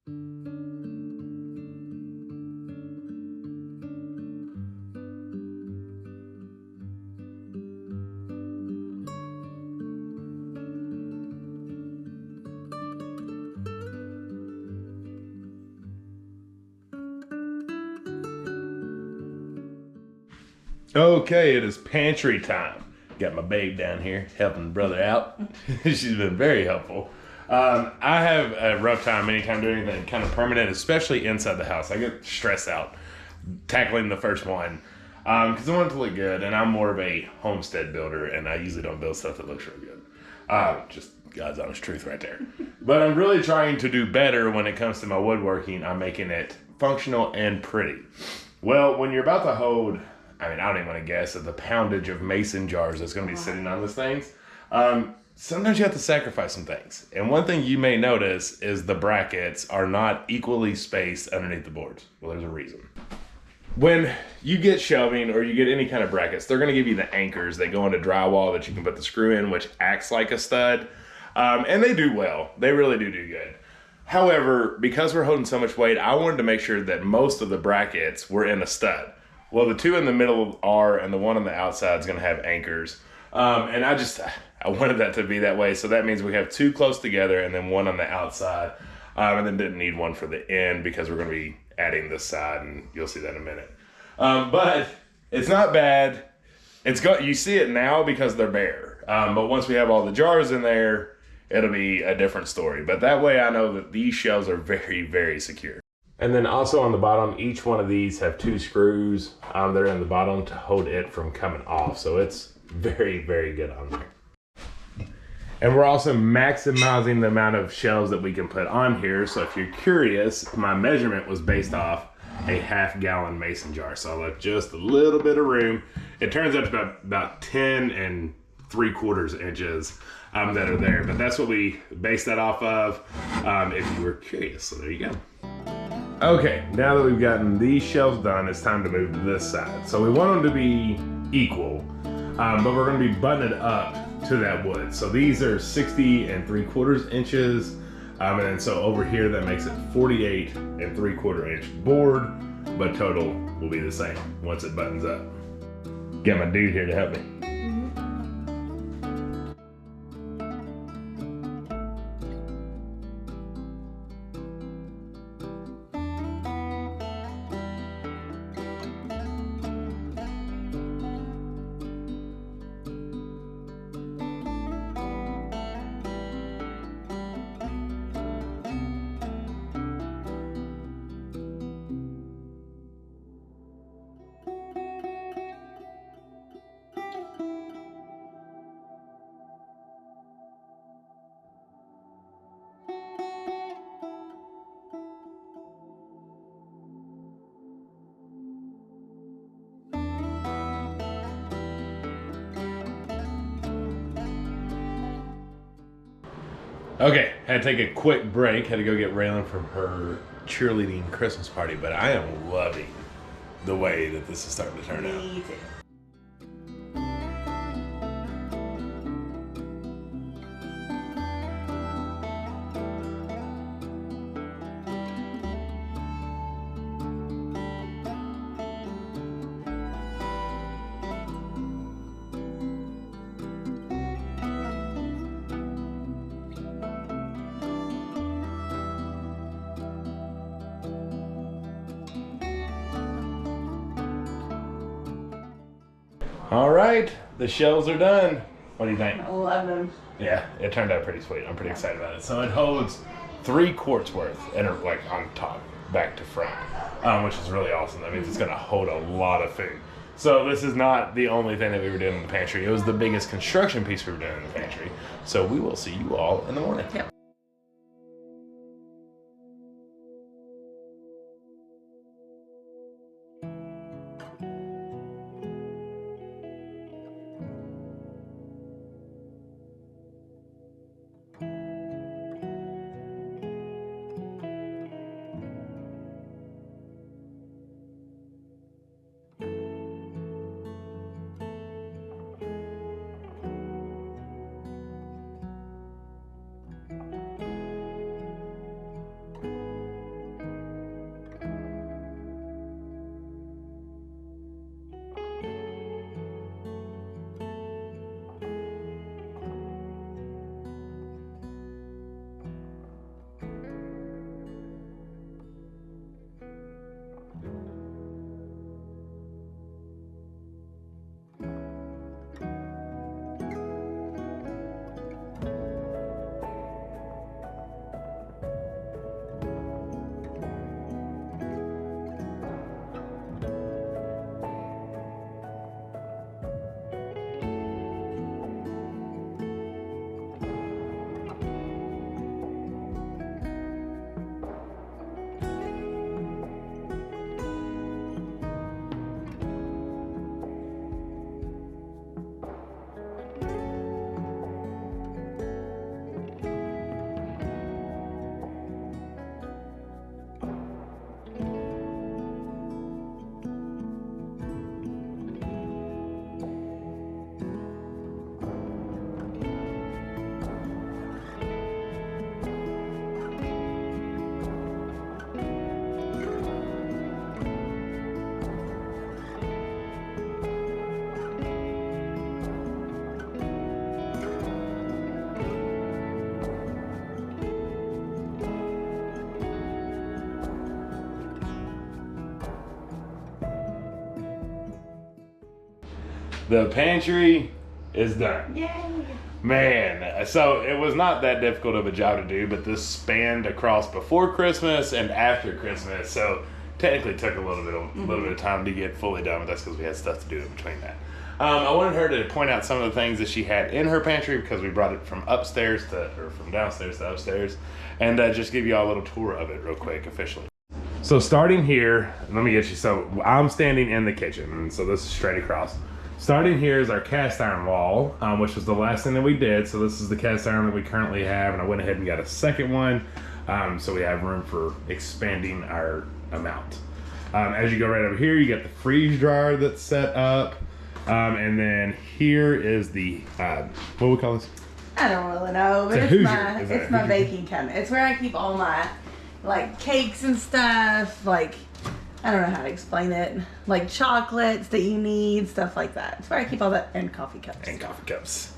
Okay, it is pantry time. Got my babe down here helping brother out. She's been very helpful. I have a rough time anytime doing anything kind of permanent, especially inside the house. I get stressed out tackling the first one because I want it to look good, and I'm more of a homestead builder, and I usually don't build stuff that looks really good. Just God's honest truth right there. But I'm really trying to do better when it comes to my woodworking. I'm making it functional and pretty. Well, when you're about to hold, I mean, I don't even want to guess at the poundage of mason jars that's going to be sitting on these things. Sometimes you have to sacrifice some things. And one thing you may notice is the brackets are not equally spaced underneath the boards. Well, there's a reason. When you get shelving or you get any kind of brackets, they're going to give you the anchors that go into drywall that you can put the screw in, which acts like a stud. And they do well. They really do good. However, because we're holding so much weight, I wanted to make sure that most of the brackets were in a stud. Well, the two in the middle are, and the one on the outside is going to have anchors. And I wanted that to be that way. So that means we have two close together and then one on the outside. And then didn't need one for the end because we're going to be adding this side, and you'll see that in a minute. But it's not bad. You see it now because they're bare. But once we have all the jars in there, it'll be a different story. But that way I know that these shelves are very, very secure. And then also on the bottom, each one of these have two screws that are in the bottom to hold it from coming off. So it's very, very good on there. And we're also maximizing the amount of shelves that we can put on here. So if you're curious, my measurement was based off a half-gallon mason jar. So I left just a little bit of room. It turns out to about 10 3/4 inches that are there. But that's what we based that off of if you were curious. So there you go. Okay, now that we've gotten these shelves done, it's time to move to this side. So we want them to be equal, but we're going to be butting it up to that wood. So these are 60 3/4 inches, and then so over here that makes it 48 3/4 inch board, but total will be the same once it buttons up. Got my dude here to help me. Okay, had to take a quick break. Had to go get Raylan from her cheerleading Christmas party, but I am loving the way that this is starting to turn out. Me too. All right, the shelves are done. What do you think? I love them. Yeah, it turned out pretty sweet. I'm pretty excited about it. So it holds 3 quarts worth, and like on top, back to front, which is really awesome. That means it's gonna hold a lot of food. So this is not the only thing that we were doing in the pantry. It was the biggest construction piece we were doing in the pantry. So we will see you all in the morning. Yep. The pantry is done. Yay! Man, so it was not that difficult of a job to do, but this spanned across before Christmas and after Christmas, so technically took a little bit of time to get fully done, but that's because we had stuff to do in between that. I wanted her to point out some of the things that she had in her pantry because we brought it from from downstairs to upstairs, and just give you all a little tour of it real quick officially. So starting here, let me get you. So I'm standing in the kitchen, and so this is straight across. Starting here is our cast iron wall, which was the last thing that we did. So this is the cast iron that we currently have, and I went ahead and got a second one, so we have room for expanding our amount. As you go right over here, you got the freeze dryer that's set up, and then here is the what do we call this? I don't really know, but it's my baking cabinet. It's where I keep all my like cakes and stuff, like I don't know how to explain it, like chocolates that you need, stuff like that. It's where I keep all that, and coffee cups.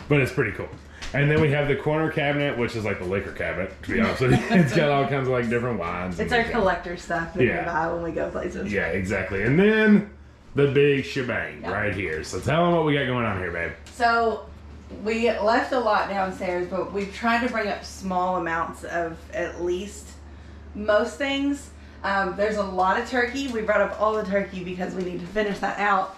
But it's pretty cool. And then we have the corner cabinet, which is like the liquor cabinet, to be honest with you. It's got all kinds of like different wines. It's our collector stuff that we buy when we go places. Yeah, exactly. And then the big shebang right here. So tell them what we got going on here, babe. So we left a lot downstairs, but we've tried to bring up small amounts of at least most things. There's a lot of turkey. We brought up all the turkey because we need to finish that out.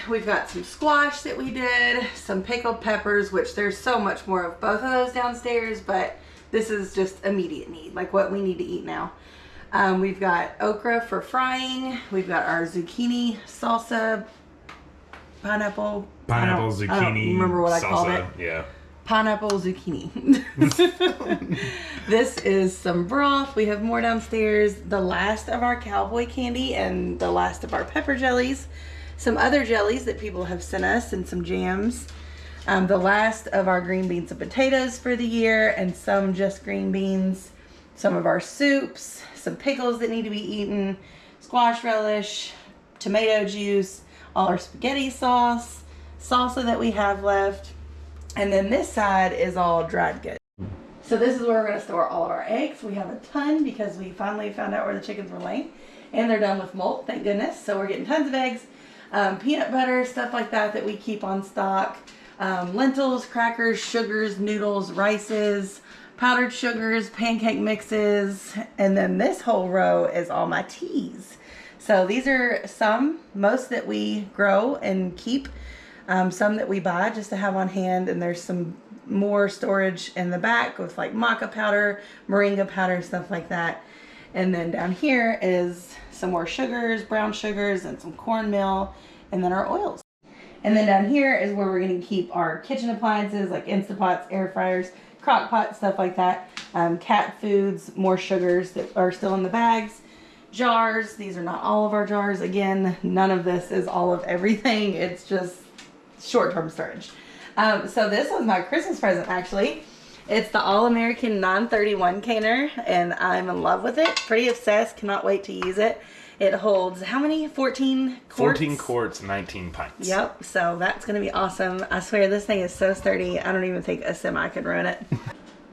We've got some squash that we did, some pickled peppers, which there's so much more of both of those downstairs, but this is just immediate need, like what we need to eat now. We've got okra for frying. We've got our zucchini salsa, pineapple zucchini. I don't remember what I called it. Yeah. Pineapple zucchini. This is some broth. We have more downstairs. The last of our cowboy candy and the last of our pepper jellies. Some other jellies that people have sent us and some jams. The last of our green beans and potatoes for the year and some just green beans. Some of our soups, some pickles that need to be eaten, squash relish, tomato juice, all our spaghetti sauce, salsa that we have left. And then this side is all dried goods. So this is where we're going to store all of our eggs. We have a ton because we finally found out where the chickens were laying. And they're done with molt, thank goodness. So we're getting tons of eggs, peanut butter, stuff like that we keep on stock. Lentils, crackers, sugars, noodles, rices, powdered sugars, pancake mixes. And then this whole row is all my teas. So these are most that we grow and keep. Some that we buy just to have on hand, and there's some more storage in the back with like maca powder, moringa powder, stuff like that. And then down here is some more sugars, brown sugars, and some cornmeal, and then our oils. And then down here is where we're going to keep our kitchen appliances like Instapots, air fryers, crock pots, stuff like that. Cat foods, more sugars that are still in the bags. Jars, these are not all of our jars. Again, none of this is all of everything. It's just short-term storage. So this was my Christmas present actually. It's the All-American 931 canner and I'm in love with it. Pretty obsessed, cannot wait to use it. It holds how many? 14 quarts? 14 quarts, 19 pints. Yep, so that's going to be awesome. I swear this thing is so sturdy, I don't even think a semi could ruin it.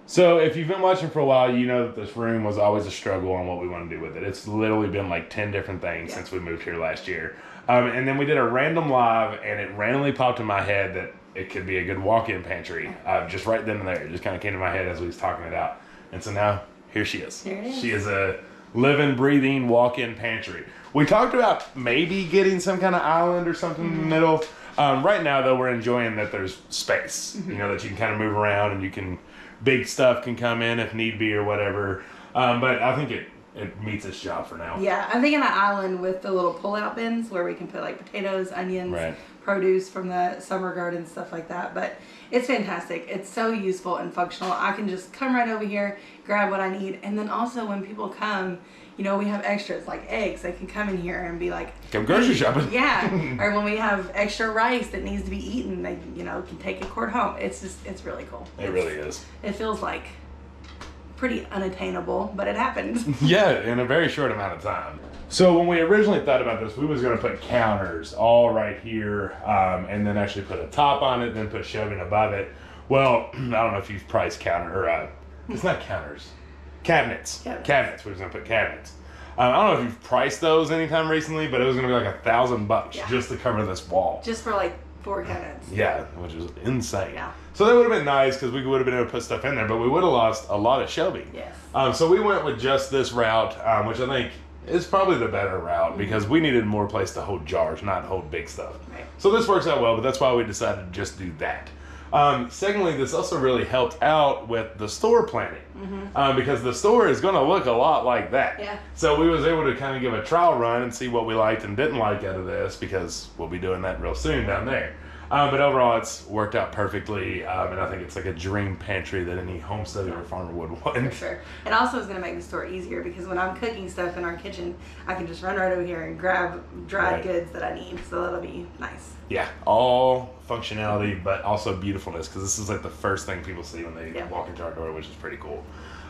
So if you've been watching for a while, you know that this room was always a struggle on what we want to do with it. It's literally been like 10 different things since we moved here last year. And then we did a random live, and it randomly popped in my head that it could be a good walk-in pantry. Just right then and there. It just kind of came to my head as we was talking it out. And so now, here she is. There it is. She is a living, breathing walk-in pantry. We talked about maybe getting some kind of island or something in the middle. Right now, though, we're enjoying that there's space. You know, that you can kind of move around and big stuff can come in if need be or whatever. But I think it meets its job for now. Yeah, I'm thinking an island with the little pull-out bins where we can put like potatoes, onions, produce from the summer garden, stuff like that. But it's fantastic. It's so useful and functional. I can just come right over here, grab what I need. And then also when people come, you know, we have extras like eggs. They can come in here and be like, come grocery shopping. Yeah. Or when we have extra rice that needs to be eaten, they, you know, can take a quart home. It's really cool. It really is. It feels like pretty unattainable, but it happened. Yeah, in a very short amount of time. So when we originally thought about this, we was going to put counters all right here, and then actually put a top on it, then put shelving above it. Well, I don't know if you've priced counter, or it's not counters, cabinets. Cabinets. We was going to put cabinets. I don't know if you've priced those anytime recently, but it was going to be like $1,000 just to cover this wall. Just for like 4 cabinets. Yeah, which is insane. Yeah. So that would have been nice because we would have been able to put stuff in there, but we would have lost a lot of shelving. Yes. So we went with just this route, which I think is probably the better route because we needed more place to hold jars, not hold big stuff. Right. So this works out well, but that's why we decided to just do that. Secondly, this also really helped out with the store planning because the store is going to look a lot like that. Yeah. So we was able to kind of give a trial run and see what we liked and didn't like out of this because we'll be doing that real soon down there. But overall, it's worked out perfectly, and I think it's like a dream pantry that any homestead or farmer would want. For sure. It also is going to make the store easier because when I'm cooking stuff in our kitchen, I can just run right over here and grab dried goods that I need. So that'll be nice. Yeah, all functionality, but also beautifulness because this is like the first thing people see when they walk into our door, which is pretty cool.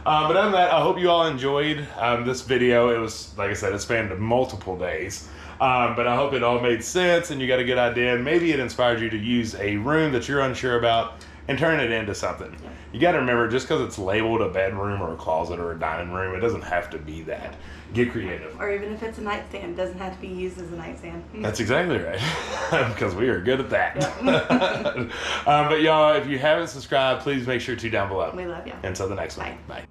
But other than that, I hope you all enjoyed this video. It was, like I said, it spanned multiple days. But I hope it all made sense and you got a good idea. And maybe it inspired you to use a room that you're unsure about and turn it into something. Yeah. You got to remember, just because it's labeled a bedroom or a closet or a dining room, it doesn't have to be that. Get creative. Or even if it's a nightstand, it doesn't have to be used as a nightstand. That's exactly right. Because we are good at that. Yeah. But y'all, if you haven't subscribed, please make sure to down below. We love you. Until the next one. Bye.